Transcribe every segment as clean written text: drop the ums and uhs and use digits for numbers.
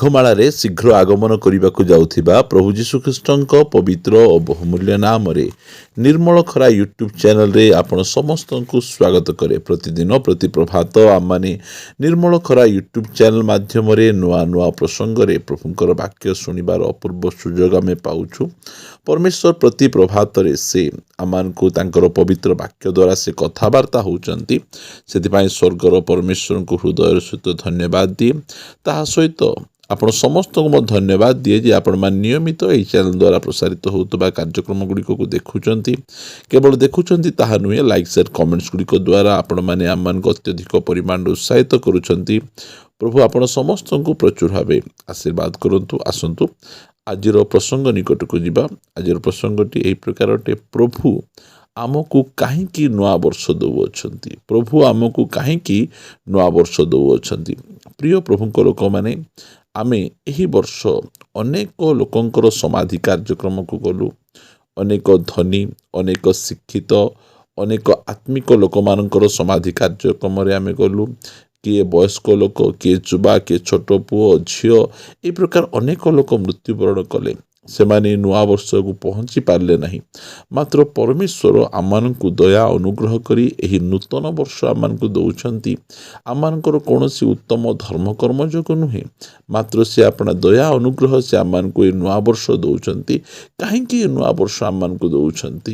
ଘମାଳାରେ ଶୀଘ୍ର ଆଗମନ କରିବାକୁ ଯାଉଥିବା ପ୍ରଭୁ ଯୀଶୁଖ୍ରୀଷ୍ଟଙ୍କ ପବିତ୍ର ଓ ବହୁମୂଲ୍ୟ ନାମରେ ନିର୍ମଳ ଖରା ୟୁଟ୍ୟୁବ୍ ଚ୍ୟାନେଲରେ ଆପଣ ସମସ୍ତଙ୍କୁ ସ୍ୱାଗତ କରେ। ପ୍ରତିଦିନ ପ୍ରତି ପ୍ରଭାତ ଆମମାନେ ନିର୍ମଳ ଖରା ୟୁଟ୍ୟୁବ୍ ଚ୍ୟାନେଲ ମାଧ୍ୟମରେ ନୂଆ ନୂଆ ପ୍ରସଙ୍ଗରେ ପ୍ରଭୁଙ୍କର ବାକ୍ୟ ଶୁଣିବାର ଅପୂର୍ବ ସୁଯୋଗ ଆମେ ପାଉଛୁ। ପରମେଶ୍ୱର ପ୍ରତି ପ୍ରଭାତରେ ସେ ଆମମାନଙ୍କୁ ତାଙ୍କର ପବିତ୍ର ବାକ୍ୟ ଦ୍ୱାରା ସେ କଥାବାର୍ତ୍ତା ହେଉଛନ୍ତି। ସେଥିପାଇଁ ସ୍ୱର୍ଗର ପରମେଶ୍ୱରଙ୍କୁ ହୃଦୟର ସହିତ ଧନ୍ୟବାଦ ଦିଏ। ତାହା ସହିତ ଆପଣ ସମସ୍ତଙ୍କୁ ମୁଁ ଧନ୍ୟବାଦ ଦିଏ ଯେ ଆପଣମାନେ ନିୟମିତ ଏହି ଚ୍ୟାନେଲ ଦ୍ୱାରା ପ୍ରସାରିତ ହେଉଥିବା କାର୍ଯ୍ୟକ୍ରମ ଗୁଡ଼ିକୁ ଦେଖୁଛନ୍ତି। କେବଳ ଦେଖୁଛନ୍ତି ତାହା ନୁହେଁ, ଲାଇକ୍ ସେୟାର କମେଣ୍ଟସ୍ ଗୁଡ଼ିକ ଦ୍ୱାରା ଆପଣମାନେ ଆମମାନଙ୍କୁ ଅତ୍ୟଧିକ ପରିମାଣରେ ଉତ୍ସାହିତ କରୁଛନ୍ତି। ପ୍ରଭୁ ଆପଣ ସମସ୍ତଙ୍କୁ ପ୍ରଚୁର ଭାବେ ଆଶୀର୍ବାଦ କରନ୍ତୁ। ଆସନ୍ତୁ ଆଜିର ପ୍ରସଙ୍ଗ ନିକଟକୁ ଯିବା। ଆଜିର ପ୍ରସଙ୍ଗଟି ଏହି ପ୍ରକାର ଅଟେ, ପ୍ରଭୁ ଆମକୁ କାହିଁକି ନୂଆ ବର୍ଷ ଦେଉଅଛନ୍ତି? ପ୍ରଭୁ ଆମକୁ କାହିଁକି ନୂଆ ବର୍ଷ ଦେଉଅଛନ୍ତି? ପ୍ରିୟ ପ୍ରଭୁଙ୍କ ଲୋକମାନେ, ଆମେ ଏହି ବର୍ଷ ଅନେକ ଲୋକଙ୍କର ସମାଧି କାର୍ଯ୍ୟକ୍ରମକୁ ଗଲୁ। ଅନେକ ଧନୀ, ଅନେକ ଶିକ୍ଷିତ, ଅନେକ ଆତ୍ମିକ ଲୋକମାନଙ୍କର ସମାଧି କାର୍ଯ୍ୟକ୍ରମରେ ଆମେ ଗଲୁ। କିଏ ବୟସ୍କ ଲୋକ, କିଏ ଯୁବା, କିଏ ଛୋଟ ପୁଅ ଝିଅ, ଏହି ପ୍ରକାର ଅନେକ ଲୋକ ମୃତ୍ୟୁବରଣ କଲେ। ସେମାନେ ନୂଆ ବର୍ଷକୁ ପହଞ୍ଚି ପାରିଲେ ନାହିଁ। ମାତ୍ର ପରମେଶ୍ୱର ଆମମାନଙ୍କୁ ଦୟା ଅନୁଗ୍ରହ କରି ଏହି ନୂତନ ବର୍ଷ ଆମମାନଙ୍କୁ ଦେଉଛନ୍ତି। ଆମମାନଙ୍କର କୌଣସି ଉତ୍ତମ ଧର୍ମକର୍ମ ଯୋଗୁଁ ନୁହେଁ, ମାତ୍ର ସେ ଆପଣା ଦୟା ଅନୁଗ୍ରହ ସେ ଆମମାନଙ୍କୁ ଏହି ନୂଆ ବର୍ଷ ଦେଉଛନ୍ତି। କାହିଁକି ଏ ନୂଆ ବର୍ଷ ଆମମାନଙ୍କୁ ଦେଉଛନ୍ତି?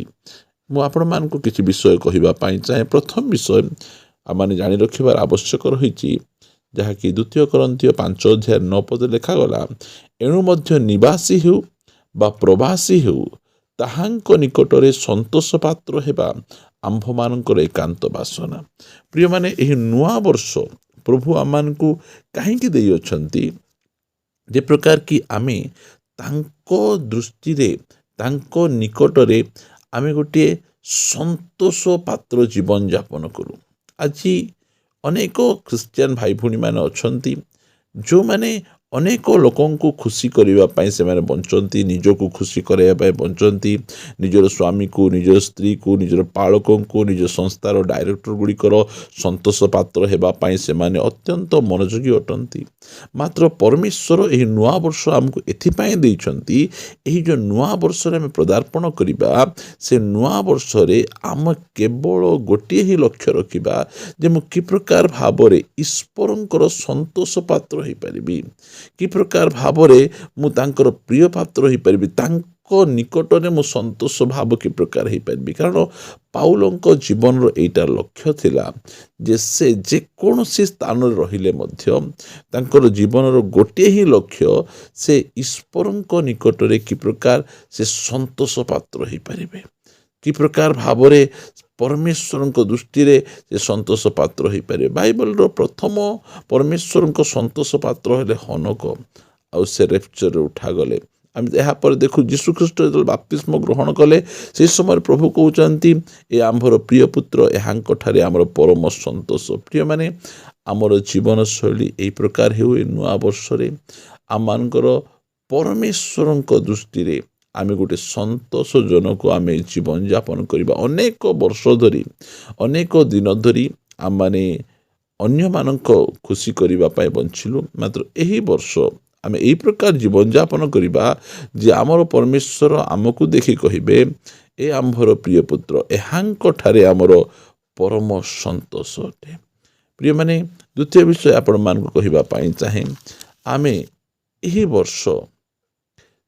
ମୁଁ ଆପଣମାନଙ୍କୁ କିଛି ବିଷୟ କହିବା ପାଇଁ ଚାହେଁ। ପ୍ରଥମ ବିଷୟ ଆମମାନେ ଜାଣି ରଖିବାର ଆବଶ୍ୟକ ରହିଛି, ଯାହାକି 2 କରନ୍ଥୀୟ 5:9 ଲେଖାଗଲା, ଏଣୁ ମଧ୍ୟ ନିବାସୀ ହେଉ ବା ପ୍ରବାସୀ ହେଉ, ତାହାଙ୍କ ନିକଟରେ ସନ୍ତୋଷ ପାତ୍ର ହେବା ଆମ୍ଭମାନଙ୍କର ଏକାନ୍ତ ବାସନା। ପ୍ରିୟମାନେ, ଏହି ନୂଆ ବର୍ଷ ପ୍ରଭୁ ଆମମାନଙ୍କୁ କାହିଁକି ଦେଇଅଛନ୍ତି? ଯେ ପ୍ରକାର କି ଆମେ ତାଙ୍କ ଦୃଷ୍ଟିରେ, ତାଙ୍କ ନିକଟରେ ଆମେ ଗୋଟିଏ ସନ୍ତୋଷ ପାତ୍ର ଜୀବନଯାପନ କରୁ। ଆଜି ଅନେକ ଖ୍ରୀଷ୍ଟିଆନ ଭାଇ ଭଉଣୀମାନେ ଅଛନ୍ତି, ଯେଉଁମାନେ ଅନେକ ଲୋକଙ୍କୁ ଖୁସି କରିବା ପାଇଁ ସେମାନେ ବଞ୍ଚନ୍ତି, ନିଜକୁ ଖୁସି କରାଇବା ପାଇଁ ବଞ୍ଚନ୍ତି। ନିଜର ସ୍ୱାମୀକୁ, ନିଜର ସ୍ତ୍ରୀକୁ, ନିଜର ପାଳକଙ୍କୁ, ନିଜ ସଂସ୍ଥାର ଡାଇରେକ୍ଟର ଗୁଡ଼ିକର ସନ୍ତୋଷ ପାତ୍ର ହେବା ପାଇଁ ସେମାନେ ଅତ୍ୟନ୍ତ ମନୋଯୋଗୀ ଅଟନ୍ତି। ମାତ୍ର ପରମେଶ୍ୱର ଏହି ନୂଆ ବର୍ଷ ଆମକୁ ଏଥିପାଇଁ ଦେଇଛନ୍ତି, ଏହି ଯେଉଁ ନୂଆ ବର୍ଷରେ ଆମେ ପଦାର୍ପଣ କରିବା, ସେ ନୂଆ ବର୍ଷରେ ଆମେ କେବଳ ଗୋଟିଏ ହିଁ ଲକ୍ଷ୍ୟ ରଖିବା ଯେ ମୁଁ କି ପ୍ରକାର ଭାବରେ ଈଶ୍ୱରଙ୍କର ସନ୍ତୋଷ ପାତ୍ର ହୋଇପାରିବି, କି ପ୍ରକାର ଭାବରେ ମୁଁ ତାଙ୍କର ପ୍ରିୟ ପାତ୍ର ହୋଇପାରିବି, ତାଙ୍କ ନିକଟରେ ମୁଁ ସନ୍ତୋଷ ଭାବ କି ପ୍ରକାର ହୋଇପାରିବି। କାରଣ ପାଉଲଙ୍କ ଜୀବନର ଏଇଟା ଲକ୍ଷ୍ୟ ଥିଲା ଯେ ସେ ଯେକୌଣସି ସ୍ଥାନରେ ରହିଲେ ମଧ୍ୟ ତାଙ୍କର ଜୀବନର ଗୋଟିଏ ହିଁ ଲକ୍ଷ୍ୟ, ସେ ଈଶ୍ୱରଙ୍କ ନିକଟରେ କି ପ୍ରକାର ସେ ସନ୍ତୋଷ ପାତ୍ର ହୋଇପାରିବେ, କି ପ୍ରକାର ଭାବରେ ପରମେଶ୍ୱରଙ୍କ ଦୃଷ୍ଟିରେ ସେ ସନ୍ତୋଷ ପାତ୍ର ହୋଇପାରିବେ। ବାଇବଲର ପ୍ରଥମ ପରମେଶ୍ୱରଙ୍କ ସନ୍ତୋଷ ପାତ୍ର ହେଲେ ହନୋକ, ଆଉ ସେ ରେପ୍ଚରରେ ଉଠାଗଲେ। ଆମେ ଏହାପରେ ଦେଖୁ ଯୀଶୁଖ୍ରୀଷ୍ଟ ଯେତେବେଳେ ବାପ୍ତିସ୍ମ ଗ୍ରହଣ କଲେ, ସେହି ସମୟରେ ପ୍ରଭୁ କହୁଛନ୍ତି, ଏ ଆମ୍ଭର ପ୍ରିୟ ପୁତ୍ର, ଏହାଙ୍କଠାରେ ଆମର ପରମ ସନ୍ତୋଷ। ପ୍ରିୟମାନେ, ଆମର ଜୀବନଶୈଳୀ ଏହି ପ୍ରକାର ହେଉ। ଏ ନୂଆ ବର୍ଷରେ ଆମମାନଙ୍କର ପରମେଶ୍ୱରଙ୍କ ଦୃଷ୍ଟିରେ ଆମେ ଗୋଟେ ସନ୍ତୋଷଜନକ ଆମେ ଜୀବନଯାପନ କରିବା। ଅନେକ ବର୍ଷ ଧରି, ଅନେକ ଦିନ ଧରି ଆମମାନେ ଅନ୍ୟମାନଙ୍କ ଖୁସି କରିବା ପାଇଁ ବଞ୍ଚିଲୁ। ମାତ୍ର ଏହି ବର୍ଷ ଆମେ ଏହି ପ୍ରକାର ଜୀବନଯାପନ କରିବା ଯେ ଆମର ପରମେଶ୍ୱର ଆମକୁ ଦେଖି କହିବେ, ଏ ଆମ୍ଭର ପ୍ରିୟ ପୁତ୍ର, ଏହାଙ୍କଠାରେ ଆମର ପରମ ସନ୍ତୋଷ ଅଟେ। ପ୍ରିୟମାନେ, ଦ୍ୱିତୀୟ ବିଷୟ ଆପଣମାନଙ୍କୁ କହିବା ପାଇଁ ଚାହେଁ, ଆମେ ଏହି ବର୍ଷ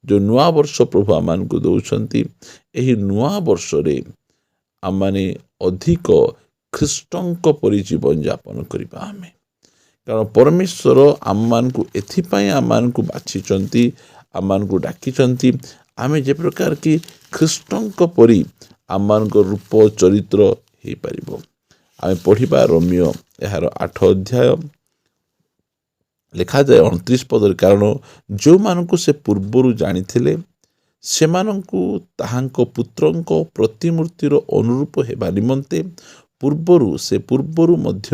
ଯେଉଁ ନୂଆ ବର୍ଷ ପ୍ରଭୁ ଆମମାନଙ୍କୁ ଦେଉଛନ୍ତି, ଏହି ନୂଆ ବର୍ଷରେ ଆମମାନେ ଅଧିକ ଖ୍ରୀଷ୍ଟଙ୍କ ପରି ଜୀବନଯାପନ କରିବା। ଆମେ କାରଣ ପରମେଶ୍ୱର ଆମମାନଙ୍କୁ ଏଥିପାଇଁ ଆମମାନଙ୍କୁ ବାଛିଛନ୍ତି, ଆମମାନଙ୍କୁ ଡାକିଛନ୍ତି, ଆମେ ଯେ ପ୍ରକାର କି ଖ୍ରୀଷ୍ଟଙ୍କ ପରି ଆମମାନଙ୍କ ରୂପ ଚରିତ୍ର ହେଇପାରିବ। ଆମେ ପଢ଼ିବା ରୋମିଓ ଏହାର 8 ଅଧ୍ୟାୟ ଲେଖାଯାଏ 29 ପଦରେ, କାରଣ ଯେଉଁମାନଙ୍କୁ ସେ ପୂର୍ବରୁ ଜାଣିଥିଲେ ସେମାନଙ୍କୁ ତାହାଙ୍କ ପୁତ୍ରଙ୍କ ପ୍ରତିମୂର୍ତ୍ତିର ଅନୁରୂପ ହେବା ନିମନ୍ତେ ସେ ପୂର୍ବରୁ ମଧ୍ୟ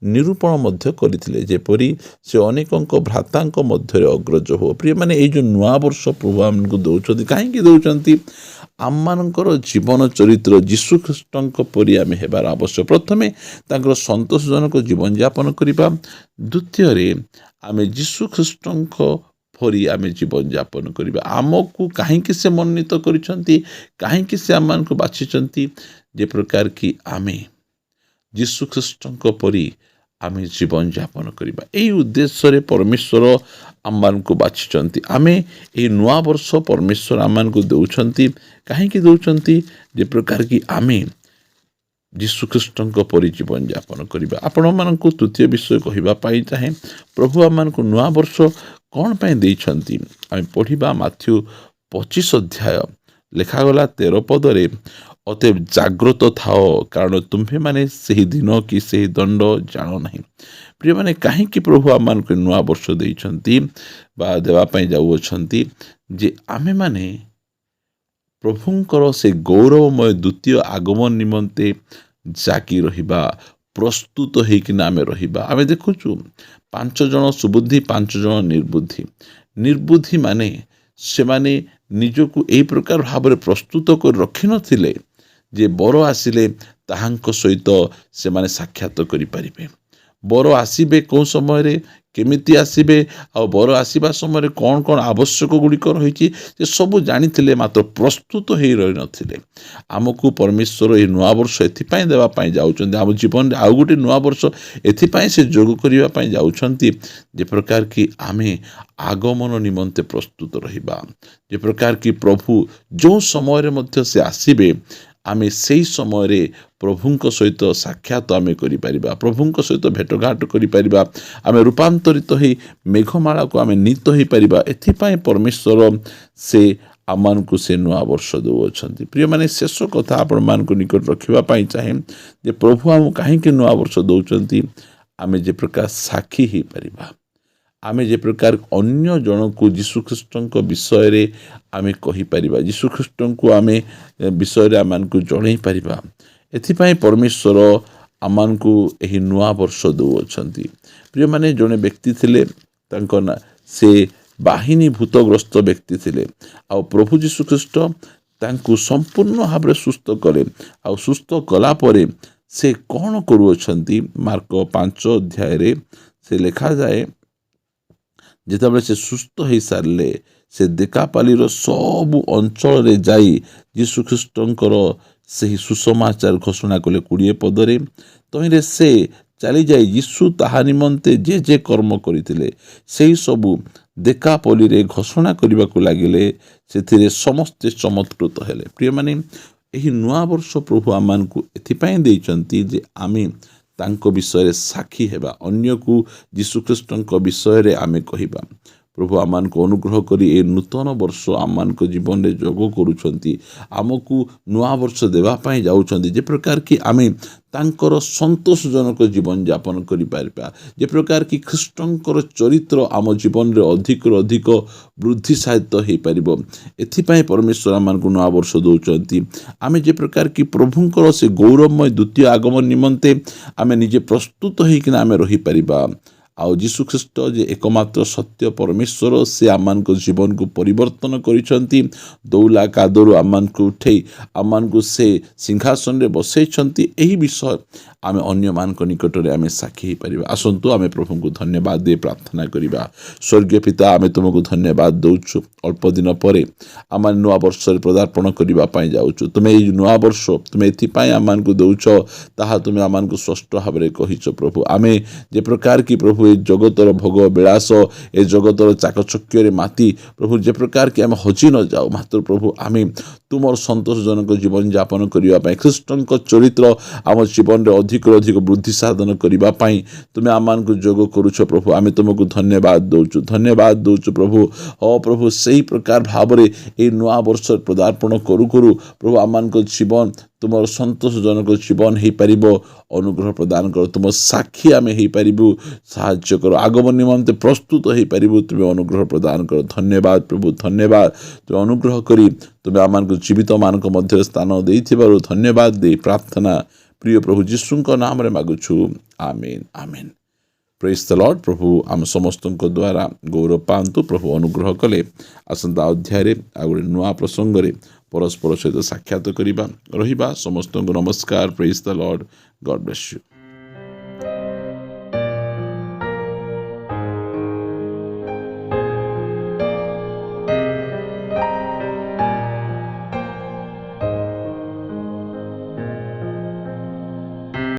ନିରୂପଣ ମଧ୍ୟ କରିଥିଲେ, ଯେପରି ସେ ଅନେକଙ୍କ ଭ୍ରାତାଙ୍କ ମଧ୍ୟରେ ଅଗ୍ରଜ ହୁଅ। ପ୍ରିୟମାନେ, ଏଇ ଯେଉଁ ନୂଆ ବର୍ଷ ପ୍ରଭୁ ଆମକୁ ଦେଉଛନ୍ତି, କାହିଁକି ଦେଉଛନ୍ତି? ଆମମାନଙ୍କର ଜୀବନ ଚରିତ୍ର ଯୀଶୁଖ୍ରୀଷ୍ଟଙ୍କ ପରି ଆମେ ହେବାର ଆବଶ୍ୟକ। ପ୍ରଥମେ ତାଙ୍କର ସନ୍ତୋଷଜନକ ଜୀବନଯାପନ କରିବା, ଦ୍ୱିତୀୟରେ आमे यीशु ख्रीष्टଙ୍କ परी आमे जीवन यापन करिबा आमको काहेकि से मनोनीत करिसंती काहेकि से आमको बाछिसंती जे प्रकार की आमे यीशु ख्रीष्टଙ୍କ परी आमे जीवन यापन करिबा एई उद्देश्य रे परमेश्वर आमको बाछिसंती आमे ए नुआ वर्ष परमेश्वर आमको दउछंती काहेकि दउछंती जे प्रकार की आमे यीशु ख्रीष्टଙ୍କ परी जीवन यापन करिबा आपण मानकु तृतीय विषय कहिबा पाई चाहे प्रभु आमको नुआ वर्ष कौन पाई देइछंती आमे पढ़िबा माथ्यू 25 अध्याय लेखागला 13 पदरे अतएव जाग्रत थाओ कारण तुम्हें माने सही दिन कि सही दंड जानो नहीं प्रिय माने काहेकि प्रभु आमको नुआ वर्ष देइछंती बा देवा पाई जाउछंती जे आमे माने प्रभुंकर से गौरवमय द्वितीय आगमन निमंते जाकी रहिबा प्रस्तुत होइकिना आमे रहिबा आमे देखुछु 5 जन सुबुद्धि 5 जन निर्बुद्धि निर्बुद्धि माने से माने निजको एई प्रकार भाव प्रस्तुत कर रखि नथिले जे बर आसिले ताहांक सहित से माने साक्षात करि परिबे बर आसीबे को समय रे केमिति आसीबे आ बर आसीबा समय कौन कौन आवश्यक गुड़िक रही सब जानी मात्र प्रस्तुत हो रही नथिले आमको परमेश्वर ये नुआ वर्ष एथिपाई देवा पाई जाउछंती आम जीवन आउ गोटे नुआ वर्ष एथिपाई से जोग करिबा पाई जाउछंती जे प्रकार की आमे आगमन निमंते प्रस्तुत रहिबा जे प्रकार की प्रभु जो समय रे मध्य से आसीबे आमे सेई समय रे प्रभुंक सहित साक्षात आमे करि परिबा प्रभुंक सहित भेटघाट करि परिबा आमे रूपांतरित होई मेघमाला को आमे नीत होई परिबा एथिपाई परमेश्वर से आमानकु से नुआ वर्ष दउछंती प्रिय माने शेष कथा आपण मानकु निकट रखिबा पाई चाहे जे प्रभु आम काहेकि नुआ वर्ष दउछंती आमे जे प्रकार साक्षी ही परिबा आमे जे प्रकार अन्य जन को यीशु ख्रीष्टଙ୍କ विषय रे आमे कहि परिबा यीशु ख्रीष्टଙ୍କୁ आमे विषय रे आमानकु जणै परिबा एथिपाई परमेश्वर आमानकु एही नुआ वर्ष दउछंती प्रिय माने जने व्यक्ति थिले तांको ना से बाहिनी भूतग्रस्त व्यक्ति थिले आ प्रभु यीशु ख्रीष्ट तांकु संपूर्ण भाव सुस्थ कले आ सुस्थ कला परे से कौन करूछंती मार्क 5 अध्याय रे से लिखा जाए जितेबाला से सुस्थ हो सारे से देकापालीर सबु अंचल रे जाई यीशु ख्रीष्टंकर से सुसमाचार घोषणा कले 20 पदरे तहिरे से चली जाए यीशु ताहा निमंते जे जे कर्म करथिले सेही सबु देकापली रे घोषणा करबा को लागिले सेथिरे समस्त चमत्कृत हेले प्रिय माने एही नुआ वर्ष प्रभु आमानकु एथिपाई देइचंती जे आमे तांको विषय रे साक्षी हेबा अन्य को यीशु ख्रीष्टଙ୍କ विषय रे आमे कहिबा प्रभु आमानको अनुग्रह करी ए नूतन वर्ष आमानको जीवन रे जोग करूछंती आमको नुआ वर्ष देवा पाई जाउछंती जे प्रकार की आमे तांकर संतोषजनक जीवन यापन करि पारबा जे प्रकार की ख्रीष्टंकर चरित्र आम जीवन रे अधिक अधिक वृद्धि सहित हो पारिबो एथिपाई परमेश्वर आमानको नुआ वर्ष दउछंती आमे जे प्रकार की प्रभुंकर से गौरवमय द्वितीय आगमन निमंते आमे निजे प्रस्तुत होइकिना आमे रहि पारिबा आउ यीशु ख्रीष्ट जे एकमात्र सत्य परमेश्वर से आमानको जीवन को परिवर्तन करिसंती दौला कादरु आमानको उठै आमानको से सिंहासन रे बसैछंती एही विषय आमे अन्य मानक निकट रे आमे साक्षी परिबा आसंतु आमे प्रभु को धन्यवाद दे प्रार्थना करिबा स्वर्गीय पिता आमे तुमको धन्यवाद दउछु अल्प दिन परे आमा नुआ वर्ष रे पदार्पण करिबा पाई जाउछु तुमे ए नुआ वर्ष तुमे एथि पाई आमानको दउछो ताहा तुमे आमानको स्पष्ट भाबरे कहिছো प्रभु आमे जे प्रकार की प्रभु ए जगतर भोग विलास ए जगतर चाकचक्य रे माती प्रभु जे प्रकार की आमे हजि न जाओ मात्र प्रभु आमे तुमर संतोषजनक जीवन यापन करिबा पाई ख्रीष्टंक चरित्र आम जीवन रे अधिक अधिक वृद्धि साधन करिबा पाई तुमे आमानको जोग करूछ प्रभु आमे तुमको धन्यवाद दउछु प्रभु ओ प्रभु सही प्रकार भाबरे ए नुआ वर्ष पदार्पण करू करू प्रभु आमानको जीवन तुमर संतोषजनक जीवन हो पारिबो अनुग्रह प्रदान कर तुम साक्षी आमे हो पारिबु साहाय्य कर आगमन निमंते प्रस्तुत हो पारिबु तुमे अनुग्रह प्रदान कर धन्यवाद प्रभु धन्यवाद तुमे अनुग्रह करी तुमे आमानको जीवित मानक मध्य स्थान देइथिबारु धन्यवाद दे प्रार्थना प्रिय प्रभु यीशुଙ୍କ नाम रे मागुछु आमेन आमेन प्रेज द लॉर्ड प्रभु आम समस्तଙ୍କ द्वारा गौरव पांतु प्रभु अनुग्रह कले आसंता अध्याय रे आ गोटे नुआ प्रसंग रे परस्पर सहित साक्षात करिबा रहिबा समस्तଙ୍କୁ नमस्कार praise the Lord God bless you.